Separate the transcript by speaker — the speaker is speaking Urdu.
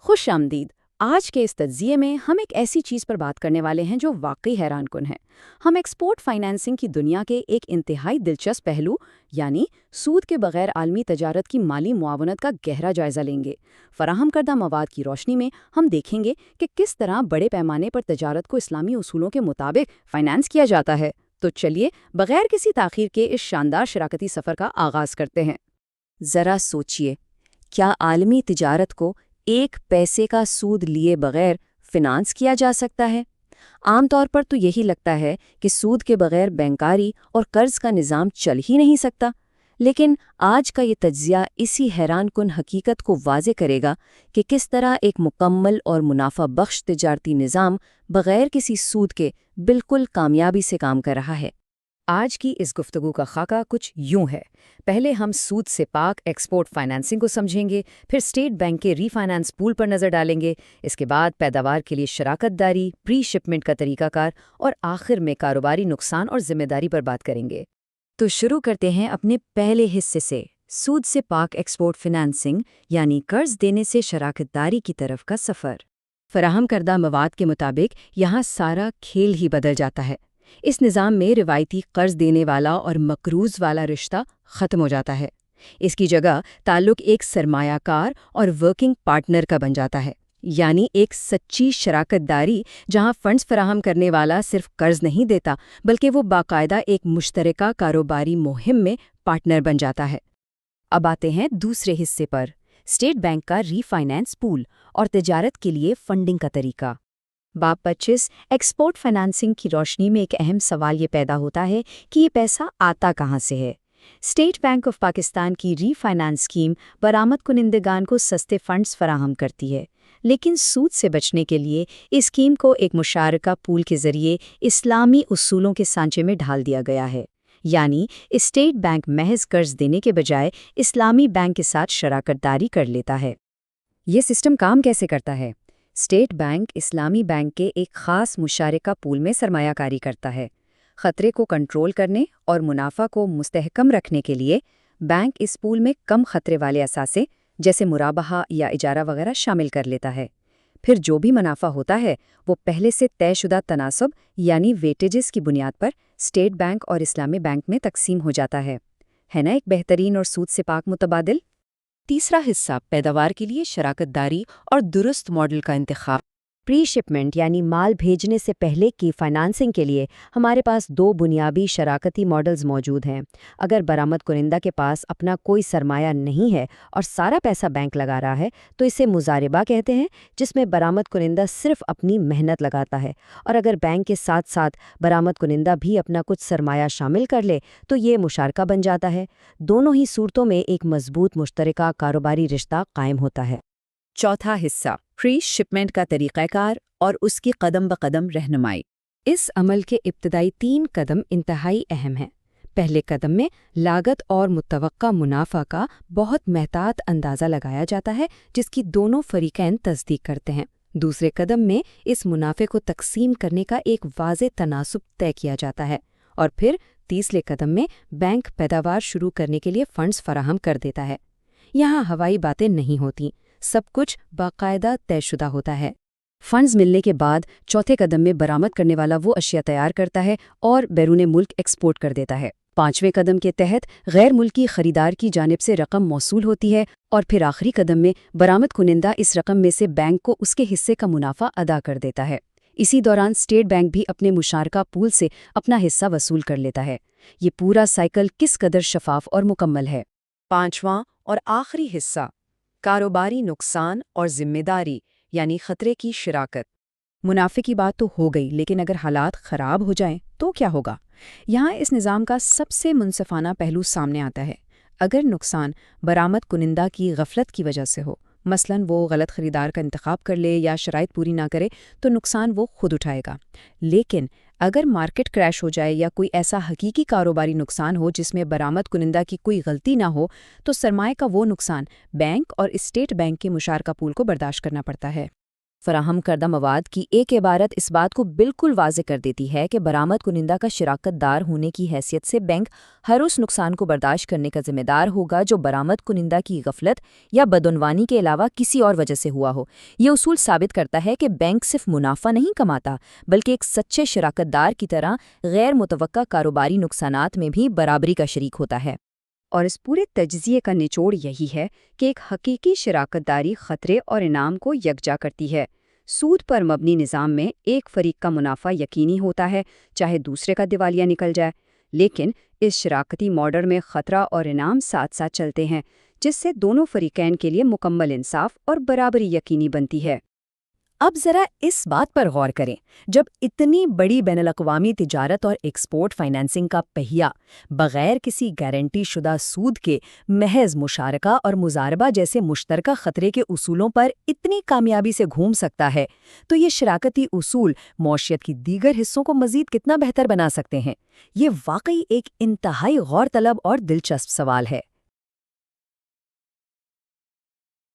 Speaker 1: خوش آمدید۔ آج کے اس تجزیے میں ہم ایک ایسی چیز پر بات کرنے والے ہیں جو واقعی حیران کن ہے۔ ہم ایکسپورٹ فائنانسنگ کی دنیا کے ایک انتہائی دلچسپ پہلو یعنی سود کے بغیر عالمی تجارت کی مالی معاونت کا گہرا جائزہ لیں گے۔ فراہم کردہ مواد کی روشنی میں ہم دیکھیں گے کہ کس طرح بڑے پیمانے پر تجارت کو اسلامی اصولوں کے مطابق فائنانس کیا جاتا ہے۔ تو چلیے بغیر کسی تاخیر کے اس شاندار شراکتی سفر کا آغاز کرتے ہیں۔ ذرا سوچئے، کیا عالمی تجارت کو ایک پیسے کا سود لیے بغیر فنانس کیا جا سکتا ہے؟ عام طور پر تو یہی لگتا ہے کہ سود کے بغیر بینکاری اور قرض کا نظام چل ہی نہیں سکتا، لیکن آج کا یہ تجزیہ اسی حیران کن حقیقت کو واضح کرے گا کہ کس طرح ایک مکمل اور منافع بخش تجارتی نظام بغیر کسی سود کے بالکل کامیابی سے کام کر رہا ہے۔ آج کی اس گفتگو کا خاکہ کچھ یوں ہے۔ پہلے ہم سود سے پاک ایکسپورٹ فائنانسنگ کو سمجھیں گے، پھر اسٹیٹ بینک کے ری فائنانس پول پر نظر ڈالیں گے، اس کے بعد پیداوار کے لیے شراکت داری، پری شپمنٹ کا طریقہ کار اور آخر میں کاروباری نقصان اور ذمہ داری پر بات کریں گے۔ تو شروع کرتے ہیں اپنے پہلے حصے سے، سود سے پاک ایکسپورٹ فائنانسنگ یعنی قرض دینے سے شراکت داری کی طرف کا سفر۔ فراہم کردہ مواد کے مطابق یہاں سارا کھیل ہی بدل جاتا ہے۔ اس نظام میں روایتی قرض دینے والا اور مقروض والا رشتہ ختم ہو جاتا ہے۔ اس کی جگہ تعلق ایک سرمایہ کار اور ورکنگ پارٹنر کا بن جاتا ہے، یعنی ایک سچی شراکت داری جہاں فنڈز فراہم کرنے والا صرف قرض نہیں دیتا بلکہ وہ باقاعدہ ایک مشترکہ کاروباری مہم میں پارٹنر بن جاتا ہے۔ اب آتے ہیں دوسرے حصے پر، اسٹیٹ بینک کا ری فائنانس پول اور تجارت کے لیے فنڈنگ کا طریقہ۔ باب 25 ایکسپورٹ فائنانسنگ کی روشنی میں ایک اہم سوال یہ پیدا ہوتا ہے کہ یہ پیسہ آتا کہاں سے ہے؟ اسٹیٹ بینک آف پاکستان کی ری فائنانس اسکیم برآمد کنندگان کو سستے فنڈز فراہم کرتی ہے، لیکن سود سے بچنے کے لیے اس اسکیم کو ایک مشارکہ پول کے ذریعے اسلامی اصولوں کے سانچے میں ڈھال دیا گیا ہے، یعنی اسٹیٹ بینک محض قرض دینے کے بجائے اسلامی بینک کے ساتھ شراکت داری کر لیتا ہے۔ یہ سسٹم کام کیسے کرتا ہے؟ اسٹیٹ بینک اسلامی بینک کے ایک خاص مشارکہ پول میں سرمایہ کاری کرتا ہے۔ خطرے کو کنٹرول کرنے اور منافع کو مستحکم رکھنے کے لیے بینک اس پول میں کم خطرے والے اثاثے جیسے مرابحہ یا اجارہ وغیرہ شامل کر لیتا ہے۔ پھر جو بھی منافع ہوتا ہے وہ پہلے سے طے شدہ تناسب یعنی ویٹیجز کی بنیاد پر اسٹیٹ بینک اور اسلامی بینک میں تقسیم ہو جاتا ہے نا ایک بہترین اور سود سے پاک متبادل؟ تیسرا حصہ پیداوار کے لیے شراکت داری اور درست ماڈل کا انتخاب۔ پری شپمنٹ یعنی مال بھیجنے سے پہلے کی فائنانسنگ کے لیے ہمارے پاس دو بنیادی شراکتی ماڈلز موجود ہیں۔ اگر برآمد کنندہ کے پاس اپنا کوئی سرمایہ نہیں ہے اور سارا پیسہ بینک لگا رہا ہے تو اسے مضاربہ کہتے ہیں، جس میں برآمد کنندہ صرف اپنی محنت لگاتا ہے، اور اگر بینک کے ساتھ ساتھ برآمد کنندہ بھی اپنا کچھ سرمایہ شامل کر لے تو یہ مشارکہ بن جاتا ہے۔ دونوں ہی صورتوں میں ایک مضبوط مشترکہ کاروباری رشتہ قائم ہوتا ہے۔ چوتھا حصہ، پری شپمنٹ کا طریقہ کار اور اس کی قدم بقدم رہنمائی۔ اس عمل کے ابتدائی 3 قدم انتہائی اہم ہیں۔ پہلے قدم میں لاگت اور متوقع منافع کا بہت محتاط اندازہ لگایا جاتا ہے جس کی دونوں فریقین تصدیق کرتے ہیں۔ دوسرے قدم میں اس منافع کو تقسیم کرنے کا ایک واضح تناسب طے کیا جاتا ہے، اور پھر تیسرے قدم میں بینک پیداوار شروع کرنے کے لیے فنڈز فراہم کر دیتا ہے۔ یہاں ہوائی باتیں نہیں ہوتیں، سب کچھ باقاعدہ طے شدہ ہوتا ہے۔ فنڈز ملنے کے بعد چوتھے قدم میں برآمد کرنے والا وہ اشیاء تیار کرتا ہے اور بیرون ملک ایکسپورٹ کر دیتا ہے۔ پانچویں قدم کے تحت غیر ملکی خریدار کی جانب سے رقم موصول ہوتی ہے، اور پھر آخری قدم میں برآمد کنندہ اس رقم میں سے بینک کو اس کے حصے کا منافع ادا کر دیتا ہے۔ اسی دوران اسٹیٹ بینک بھی اپنے مشارکہ پول سے اپنا حصہ وصول کر لیتا ہے۔ یہ پورا سائیکل کس قدر شفاف اور مکمل ہے۔ پانچواں اور آخری حصہ، کاروباری نقصان اور ذمہ داری یعنی خطرے کی شراکت۔ منافع کی بات تو ہو گئی، لیکن اگر حالات خراب ہو جائیں تو کیا ہوگا؟ یہاں اس نظام کا سب سے منصفانہ پہلو سامنے آتا ہے۔ اگر نقصان برآمد کنندہ کی غفلت کی وجہ سے ہو، مثلاً وہ غلط خریدار کا انتخاب کر لے یا شرائط پوری نہ کرے، تو نقصان وہ خود اٹھائے گا۔ لیکن اگر مارکیٹ کریش ہو جائے یا کوئی ایسا حقیقی کاروباری نقصان ہو جس میں برآمد کنندہ کی کوئی غلطی نہ ہو، تو سرمایہ کا وہ نقصان بینک اور اسٹیٹ بینک کے مشارکہ پول کو برداشت کرنا پڑتا ہے۔ فراہم کردہ مواد کی ایک عبارت اس بات کو بالکل واضح کر دیتی ہے کہ برآمد کنندہ کا شراکت دار ہونے کی حیثیت سے بینک ہر اس نقصان کو برداشت کرنے کا ذمہ دار ہوگا جو برآمد کنندہ کی غفلت یا بدعنوانی کے علاوہ کسی اور وجہ سے ہوا ہو۔ یہ اصول ثابت کرتا ہے کہ بینک صرف منافع نہیں کماتا بلکہ ایک سچے شراکت دار کی طرح غیر متوقع کاروباری نقصانات میں بھی برابری کا شریک ہوتا ہے۔
Speaker 2: اور اس پورے تجزیے کا نچوڑ یہی ہے کہ ایک حقیقی شراکت داری خطرے اور انعام کو یکجا کرتی ہے۔ سود پر مبنی نظام میں ایک فریق کا منافع یقینی ہوتا ہے، چاہے دوسرے کا دیوالیہ نکل جائے، لیکن اس شراکتی ماڈل میں خطرہ اور انعام ساتھ ساتھ چلتے ہیں، جس سے دونوں فریقین کے لیے مکمل انصاف اور برابری یقینی بنتی ہے۔
Speaker 1: اب ذرا اس بات پر غور کریں، جب اتنی بڑی بین الاقوامی تجارت اور ایکسپورٹ فائنینسنگ کا پہیہ بغیر کسی گارنٹی شدہ سود کے محض مشارکہ اور مضاربہ جیسے مشترکہ خطرے کے اصولوں پر اتنی کامیابی سے گھوم سکتا ہے، تو یہ شراکتی اصول معیشت کی دیگر حصوں کو مزید کتنا بہتر بنا سکتے ہیں؟ یہ واقعی ایک انتہائی غور طلب اور دلچسپ سوال ہے۔